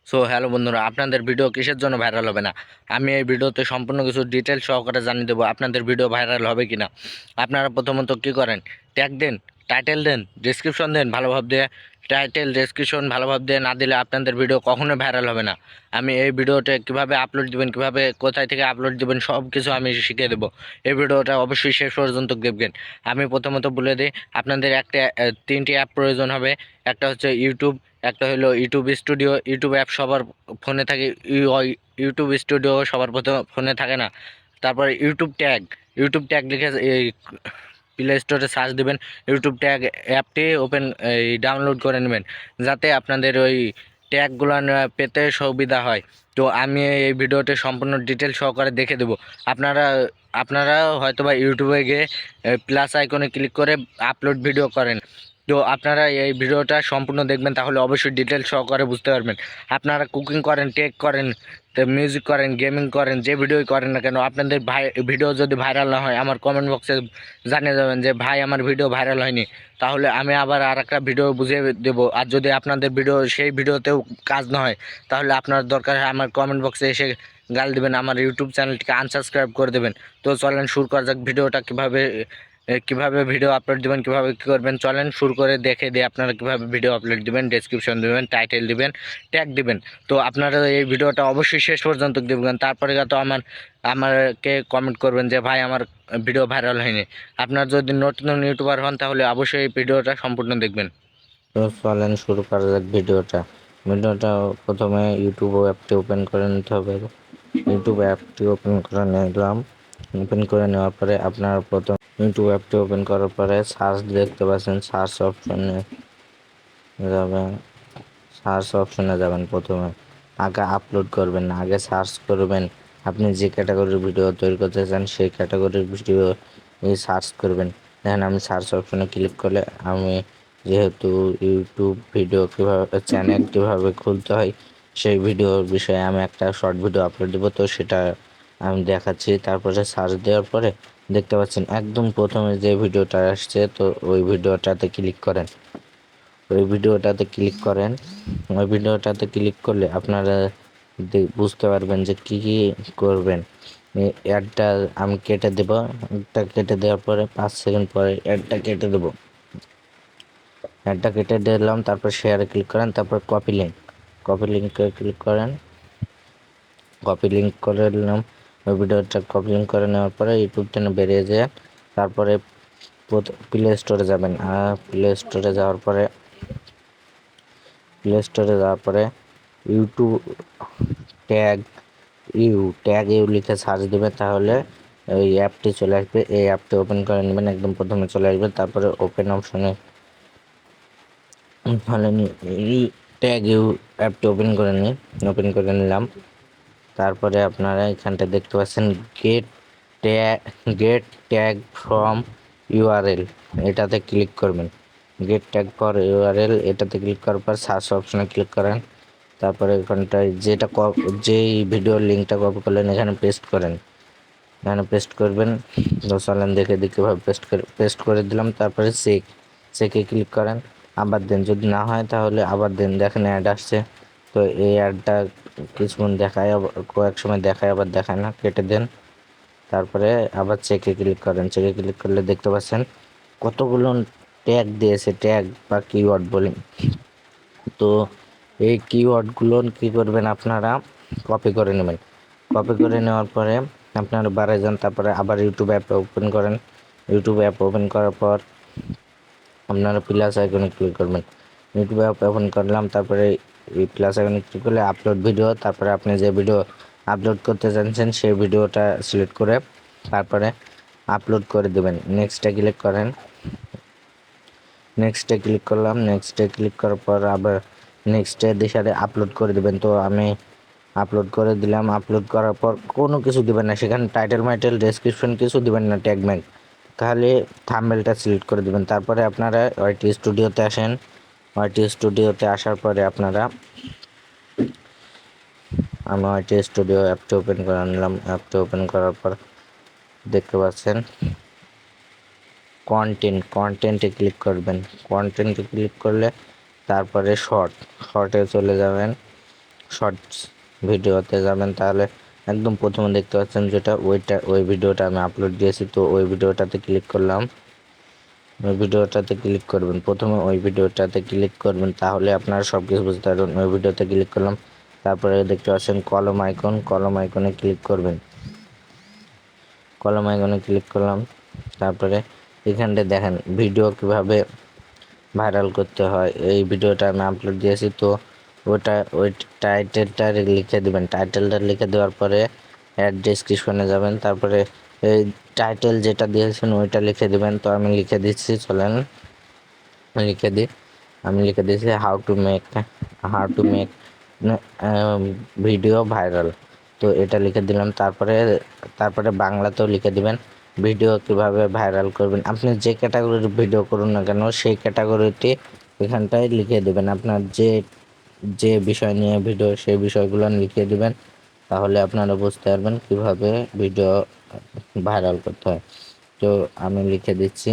So hello বন্ধুরা, আপনাদের video কিসের জন্য ভাইরাল হবে না? আমি এই ভিডিওতে সম্পূর্ণ কিছু ডিটেল সহকারে জানিয়ে দেবো আপনাদের ভিডিও ভাইরাল হবে কিনা। আপনারা প্রথমত কি করেন, ট্যাগ দেন, টাইটেল দেন, ডেসক্রিপশন দেন ভালোভাবে দিয়ে। টাইটেল ডেসক্রিপশন ভালোভাবে দিয়ে না দিলে আপনাদের ভিডিও কখনোই ভাইরাল হবে না। আমি এই ভিডিওতে কিভাবে আপলোড দিবেন, কিভাবে কোথায় থেকে আপলোড দিবেন, সব কিছু আমি শিখিয়ে দেবো। এই ভিডিওটা অবশ্যই শেষ পর্যন্ত দেখবেন। আমি প্রথমত বলে দিই, আপনাদের একটা তিনটি অ্যাপ প্রয়োজন হবে। একটা হচ্ছে ইউটিউব, একটা হলো ইউটিউব স্টুডিও। ইউটিউব অ্যাপ সবার ফোনে থাকে, ইউটিউব স্টুডিও সবার প্রথমে ফোনে থাকে না। তারপরে ইউটিউব ট্যাগ লিখে এই প্লে স্টোরে সার্চ দেবেন। ইউটিউব ট্যাগ অ্যাপটি ওপেন ডাউনলোড করে নেবেন, যাতে আপনাদের ওই ট্যাগগুলো পেতে সুবিধা হয়। তো আমি এই ভিডিওতে সম্পূর্ণ ডিটেল সহকারে দেখে দেবো। আপনারা আপনারা হয়তোবা ইউটিউবে গিয়ে প্লাস আইকনে ক্লিক করে আপলোড ভিডিও করেন। তো আপনারা এই ভিডিওটা সম্পূর্ণ দেখবেন, তাহলে অবশ্যই ডিটেল সহকারে বুঝতে পারবেন। আপনারা কুকিং করেন, টেক করেন, মিউজিক করেন, গেমিং করেন, যে ভিডিওই করেন না কেন, আপনাদের ভিডিও যদি ভাইরাল না হয় আমার কমেন্ট বক্সে জানিয়ে যাবেন যে ভাই আমার ভিডিও ভাইরাল হয়নি। তাহলে আমি আবার আর একটা ভিডিও বুঝিয়ে দেবো। আর যদি আপনাদের ভিডিও সেই ভিডিওতেও কাজ না হয়, তাহলে আপনার দরকার হয় আমার কমেন্ট বক্সে এসে গাল দেবেন, আমার ইউটিউব চ্যানেলটিকে আনসাবস্ক্রাইব করে দেবেন। তো চলেন শুরু করা যাক ভিডিওটা। কিভাবে ভিডিও আপলোড দিবেন, কিভাবে কী করবেন, চলেন শুরু করে দেখে দিয়ে আপনারা কিভাবে ভিডিও আপলোড দিবেন, ডেসক্রিপশন দিবেন, টাইটেল দিবেন, ট্যাগ দিবেন। তো আপনারা এই ভিডিওটা অবশ্যই শেষ পর্যন্ত দেখবেন, তারপরে তো আমাকে কমেন্ট করবেন যে ভাই আমার ভিডিও ভাইরাল হয়নি। আপনার যদি নতুন ইউটিউবার হন তাহলে অবশ্যই এই ভিডিওটা সম্পূর্ণ দেখবেন। তো চলেন শুরু করা যাক ভিডিওটা প্রথমে ইউটিউব অ্যাপটি ওপেন করে নিতে হবে। ইউটিউব অ্যাপটি ওপেন করে নিলাম। ওপেন করে নেওয়ার পরে আপনার প্রথম ইউটিউব অ্যাপটি ওপেন করার পরে সার্চ দেখতে পাচ্ছেন, যাবেন সার্চ অপশনে যাবেন। প্রথমে আগে আপলোড করবেন না, আগে সার্চ করবেন। আপনি যে ক্যাটাগরির ভিডিও তৈরি করতে চান সেই ক্যাটাগরির ভিডিও সার্চ করবেন। দেখেন আমি সার্চ অপশনে ক্লিক করলে আমি যেহেতু ইউটিউব ভিডিও কীভাবে চ্যানেল কীভাবে খুলতে হয় সেই ভিডিওর বিষয়ে আমি একটা শর্ট ভিডিও আপলোড দেবো, তো সেটা আমি দেখাচ্ছি। তারপরে সার্চ দেওয়ার পরে দেখতে পাচ্ছেন একদম প্রথমে যে ভিডিওটা আসছে, তো ওই ভিডিওটাতে ক্লিক করেন। ওই ভিডিওটাতে ক্লিক করলে আপনারা বুঝতে পারবেন যে কী কী করবেন। অ্যাডটা আমি কেটে দেব। অ্যাডটা কেটে দেওয়ার পরে 5 সেকেন্ড পরে অ্যাডটা কেটে দেবো। অ্যাডটা কেটে দিলাম, তারপর শেয়ারে ক্লিক করেন, তারপর কপি লিঙ্কে ক্লিক করেন। কপি লিঙ্ক করে নিলাম। ওই ভিডিওটা কপি লিঙ্ক করে নেওয়ার পরে ইউটিউব থেকে বেরিয়ে যায়। তারপরে প্লে স্টোরে যাবেন। আর প্লে স্টোরে যাওয়ার পরে ইউটিউব ট্যাগ ট্যাগ লিখে সার্চ দেবেন, তাহলে এই অ্যাপটি চলে আসবে। এই অ্যাপটি ওপেন করে নেবেন, একদম প্রথমে চলে আসবে। তারপরে ওপেন অপশনে তাহলে এই অ্যাপটি ওপেন করে নিলাম। তারপরে আপনারা এখানটা দেখতে পাচ্ছেন tag get tag from URL, এটাতে ক্লিক করবেন। গেট ট্যাগ ফর ইউআরএল এটাতে ক্লিক করার পর সার্চ অপশনে ক্লিক করেন। তারপরে এখানটায় যেই ভিডিওর লিঙ্কটা কপি করলেন এখানে পেস্ট করবেন। তো চলেন দেখে কীভাবে পেস্ট করে দিলাম। তারপরে চেকে ক্লিক করেন, আবার দেন। যদি না হয় তাহলে আবার দেন। দেখেন অ্যাড আসছে। তো এই অ্যাডটা কিছুক্ষণ দেখায়, কয়েক সময় দেখায়, আবার দেখায় না, কেটে দেন। তারপরে আবার চেকে ক্লিক করেন। চেকে ক্লিক করলে দেখতে পাচ্ছেন কতগুলো ট্যাগ দিয়েছে, ট্যাগ বা কিওয়ার্ড বলি। তো এই কিওয়ার্ডগুলো কী করবেন, আপনারা কপি করে নেবেন। কপি করে নেওয়ার পরে আপনারা বাড়ায় যান। তারপরে আবার ইউটিউব অ্যাপ ওপেন করেন। ইউটিউব অ্যাপ ওপেন করার পর আপনারা প্লাস আইকনে ক্লিক করবেন। ইউটিউব অ্যাপ ওপেন করলাম, তারপরে এই প্লাস আইকনে ক্লিক করলে আপলোড ভিডিও, তারপরে আপনি যে ভিডিও আপলোড করতে চাচ্ছেন সেই ভিডিওটা সিলেক্ট করে তারপরে আপলোড করে দেবেন। নেক্সটে ক্লিক করেন। নেক্সটে ক্লিক করলাম। নেক্সটে ক্লিক করার পর আবার নেক্সটে দিশারে আপলোড করে দেবেন। তো আমি আপলোড করে দিলাম। আপলোড করার পর কোনো কিছু দেবেন না, সেখানে টাইটেল ডেসক্রিপশন কিছু দেবেন না, ট্যাগ ম্যাগ, খালি থাম্বনেলটা সিলেক্ট করে দেবেন। তারপরে আপনারা ওয়াইটি স্টুডিওতে আসেন। ওয়াইটি স্টুডিওতে আসার পরে আমি ওয়াইটি স্টুডিও অ্যাপটি ওপেন করে নিলাম। অ্যাপটি ওপেন করার পর দেখতে পাচ্ছেন কন্টেন্টে ক্লিক করবেন। কন্টেন্টে ক্লিক করলে তারপরে শর্টে চলে যাবেন। শর্টস ভিডিওতে যাবেন, তাহলে একদম প্রথমে দেখতে পাচ্ছেন যেটা ওই ভিডিওটা আমি আপলোড দিয়েছি। তো ওই ভিডিওটাতে ক্লিক করলাম, ওই ভিডিওটাতে ক্লিক করবেন, প্রথমে ওই ভিডিওটাতে ক্লিক করবেন, তাহলে আপনারা সব কিছু বুঝতে পারবেন। ওই ভিডিওতে ক্লিক করলাম, তারপরে দেখতে পাচ্ছেন কলম আইকনে ক্লিক করবেন, কলম আইকনে ক্লিক করলাম। তারপরে এখানটা দেখেন ভিডিও কিভাবে ভাইরাল করতে হয়, এই ভিডিওটা আমি আপলোড দিয়েছি। তো ওই টাইটেলটা লিখে দেবেন, টাইটেলটা লিখে দেওয়ার পরে অ্যাড ডেসক্রিপশনে যাবেন, তারপরে এই টাইটেল যেটা দিয়েছেন ওইটা লিখে দেবেন। তো আমি লিখে দিচ্ছি, চলেন লিখে দিই। আমি লিখে দিয়েছি how to make video viral. তো এটা লিখে দিলাম। তারপরে বাংলাতেও লিখে দিবেন ভিডিও কিভাবে ভাইরাল করবেন। আপনি যে ক্যাটাগরির ভিডিও করুন না কেন সেই ক্যাটাগরিটি এখানটায় লিখে দেবেন। আপনার যে যে বিষয় নিয়ে ভিডিও সেই বিষয়গুলো লিখে দিবেন, তাহলে আপনারা বুঝতে পারবেন কিভাবে ভিডিও ভাইরাল করতে হয়। তো আমি লিখে দিচ্ছি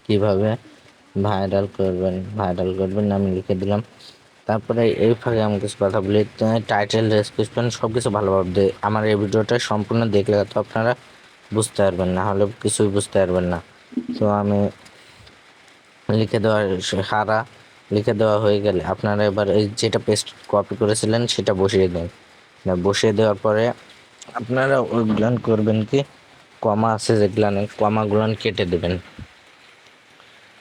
কিভাবে ভাইরাল করবেন আমি লিখে দিলাম। তারপরে এই ফাঁকে আমি কিছু কথা বলি, টাইটেল ডেসক্রিপশন সব কিছু ভালোভাবে আমার এই ভিডিওটা সম্পূর্ণ দেখলে তো আপনারা বুঝতে পারবেন, না হলে কিছুই বুঝতে পারবেন না। তো আমি লিখে দেওয়া হারা লিখে দেওয়া হয়ে গেলে আপনারা এবার এই যেটা পেস্ট কপি করেছিলেন সেটা বসিয়ে দেন। বসিয়ে দেওয়ার পরে আপনারা ওইগুলান করবেন কি, কমা আছে যেগুলানে কমাগুলান কেটে দেবেন,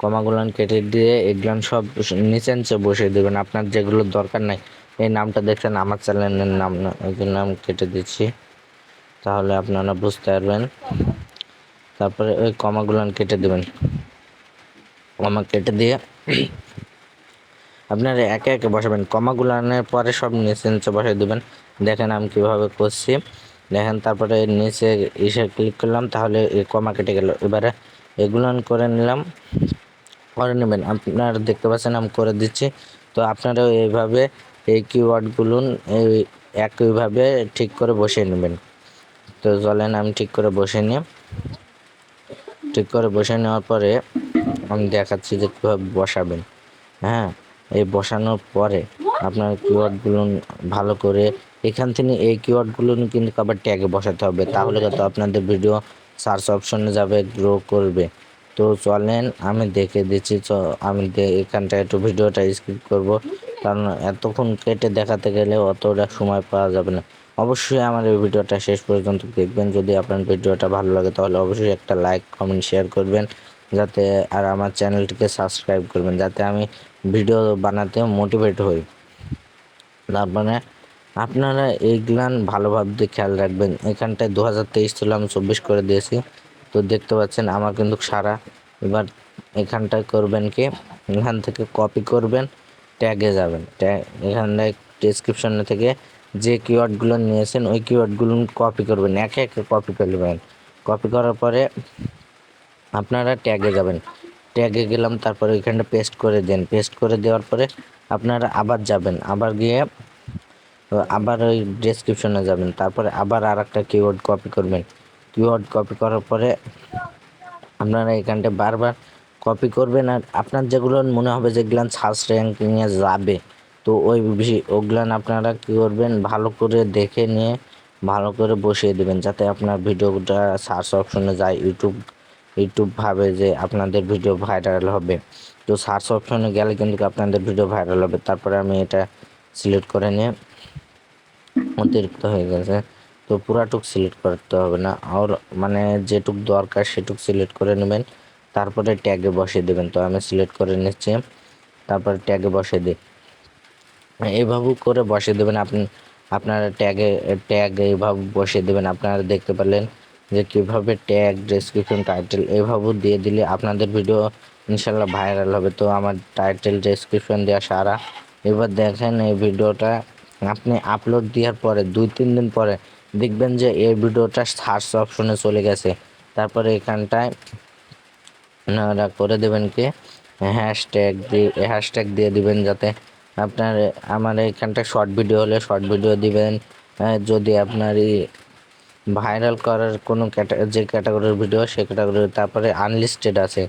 কমাগুলান কেটে দিয়ে এগুলান সব নিচে নিচে বসিয়ে দেবেন। আপনার যেগুলো দরকার নাই, এই নামটা দেখছেন আমার চ্যানেলের নাম না, এই জন্য আমি কেটে দিচ্ছি, তাহলে আপনারা বুঝতে পারবেন। তারপরে ওই কমাগুলান কেটে দেবেন, কমা কেটে দিয়ে আপনারা একে একে বসাবেন। কমাগুলানের পরে সব নিচে নিচে বসাই দেবেন। দেখেন আমি কীভাবে করছি, দেখেন। তারপরে নিচে এসে ক্লিক করলাম, তাহলে এই কমা কেটে গেল। এবারে এগুলান করে নিলাম, করে নেবেন। আপনারা দেখতে পাচ্ছেন আমি করে দিচ্ছি। তো আপনারা এইভাবে এই কিওয়ার্ডগুলো এই একইভাবে ঠিক করে বসিয়ে নেবেন। তো চলেন আমি ঠিক করে বসে নেওয়ার পরে আমি দেখাচ্ছি যে কীভাবে বসাবেন। হ্যাঁ, এই বসানোর পরে আপনার কিওয়ার্ডগুলো ভালো করে এখান থেকে এই কিওয়ার্ডগুলো কিন্তু আবার ট্যাগে বসাতে হবে, তাহলে কত আপনাদের ভিডিও সার্চ অপশনে যাবে, গ্রো করবে। তো চলেন আমি দেখে দিচ্ছি। আমি এখানটা একটু ভিডিওটা স্কিপ করব, কারণ এতক্ষণ কেটে দেখাতে গেলে অতটা সময় পাওয়া যাবে না। অবশ্যই আমার এই ভিডিওটা শেষ পর্যন্ত দেখবেন। যদি আপনার ভিডিওটা ভালো লাগে তাহলে অবশ্যই একটা লাইক কমেন্ট শেয়ার করবেন, যাতে আর আমার চ্যানেলটিকে সাবস্ক্রাইব করবেন, যাতে আমি ভিডিও বানাতে মোটিভেট হই। তারপরে আপনারা এইগুলান ভালোভাবে খেয়াল রাখবেন। এখানটায় 2023 ছিল, আমি 24 করে দিয়েছি। তো দেখতে পাচ্ছেন আমার কিন্তু সারা। এবার এখানটায় করবেন কি, এখান থেকে কপি করবেন, ট্যাগে যাবেন, এখানটায় ডেসক্রিপশনে থেকে যে কিওয়ার্ডগুলো নিয়েছেন ওই কিওয়ার্ডগুলো কপি করবেন, একে একে কপি করবেন। কপি করার পরে আপনারা ট্যাগে যাবেন, ট্যাগে গেলাম, তারপরে ওইখানটা পেস্ট করে দেন। পেস্ট করে দেওয়ার পরে আপনারা আবার যাবেন, আবার গিয়ে আবার ওই ডেসক্রিপশনে যাবেন, তারপরে আবার আর একটা কিওয়ার্ড কপি করবেন। কিওয়ার্ড কপি করার পরে আপনারা এখানটা বারবার কপি করবেন, আর আপনার যেগুলো মনে হবে যেগুলো সার্চ র্যাঙ্কিংয়ে যাবে, তো ওগুলান আপনারা কী করবেন, ভালো করে দেখে নিয়ে ভালো করে বসিয়ে দেবেন, যাতে আপনার ভিডিওটা সার্চ অপশনে যায়। ইউটিউব ভাবে যে আপনাদের ভিডিও ভাইরাল হবে। তো সার্চ অপশনে গেলে কিন্তু আপনাদের ভিডিও ভাইরাল হবে। তারপরে আমি এটা সিলেক্ট করে নিয়ে, অতিরিক্ত হয়ে গেছে তো পুরাটুক সিলেক্ট করতে হবে না, আর মানে যেটুক দরকার সেটুক সিলেক্ট করে নেবেন, তারপরে ট্যাগে বসিয়ে দেবেন। তো আমি সিলেক্ট করে নিচ্ছি, তারপরে ট্যাগে বসিয়ে দিই। এইভাবে করে বসিয়ে দেবেন। আপনারা ট্যাগ এইভাবে বসিয়ে দেবেন। আপনারা দেখতে পেলেন যে কীভাবে ট্যাগ ডেসক্রিপশন টাইটেল এইভাবে দিয়ে দিলে আপনাদের ভিডিও ইনশাল্লাহ ভাইরাল হবে। তো আমার টাইটেল ডেসক্রিপশন দেওয়া সারা। এবার দেখেন এই ভিডিওটা আপনি আপলোড দেওয়ার পরে 2-3 দিন পরে দেখবেন যে এই ভিডিওটা সার্চ অপশনে চলে গেছে। তারপরে এখানটায় আপনারা করে দেবেন কি, হ্যাশট্যাগ দিয়ে দিবেন, যাতে আপনার আমার এখানটা শর্ট ভিডিও হলে শর্ট ভিডিও দিবেন। যদি আপনার ভাইরাল করার কোনো যে ক্যাটাগরির ভিডিও সেই ক্যাটাগরি, তারপরে আনলিস্টেড আছে,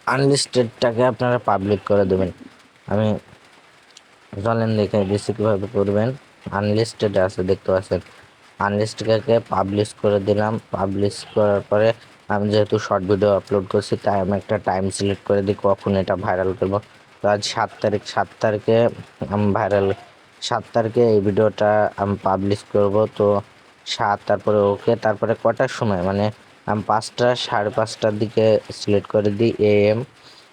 আনলিস্টেডটাকে আপনারা পাবলিক করে দেবেন। আমি চলেন দেখে দিচ্ছি কীভাবে করবেন। আনলিস্টেড আছে দেখতে পাচ্ছেন, আনলিস্টেডকে পাবলিশ করে দিলাম। পাবলিশ করার পরে আমি যেহেতু শর্ট ভিডিও আপলোড করছি তাই আমি একটা টাইম সিলেক্ট করে দিই কখন এটা ভাইরাল করবো। তো আজ 7 তারিখ, 7 তারিখে আমি ভাইরাল, 7 তারিখে এই ভিডিওটা আমি পাবলিশ করব। তো 7, তারপরে ওকে, তারপরে কটার সময় মানে আমি 5টা, 5:30টার দিকে সিলেক্ট করে দিই AM।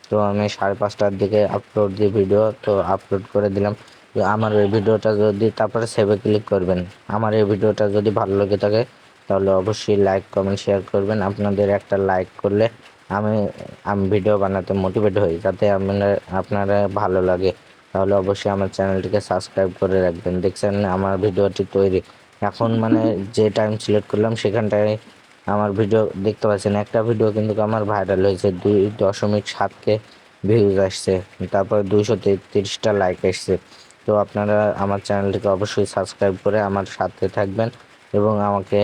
তো আমি 5:30টার দিকে আপলোড দিই ভিডিও, তো আপলোড করে দিলাম। তো আমার এই ভিডিওটা যদি, তারপরে সেভে ক্লিক করবেন। আমার এই ভিডিওটা যদি ভালো লেগে থাকে তাহলে অবশ্যই লাইক, কমেন্ট, শেয়ার করবেন। আপনাদের একটা লাইক করলে আমি আমি ভিডিও বানাতে মোটিভেট হই, যাতে আপনারা ভালো লাগে। তাহলে অবশ্যই আমার চ্যানেলটিকে সাবস্ক্রাইব করে রাখবেন। দেখছেন আমার ভিডিওটি তৈরি এখন, মানে যে টাইম সিলেক্ট করলাম সেখানটায় আমার ভিডিও দেখতে পাচ্ছেন। একটা ভিডিও কিন্তু আমার ভাইরাল হয়েছে, 2.7K ভিউজ আসছে, তারপর 233টা লাইক আসছে। তো আপনারা আমার চ্যানেলটিকে অবশ্যই সাবস্ক্রাইব করে আমার সাথে থাকবেন এবং আমাকে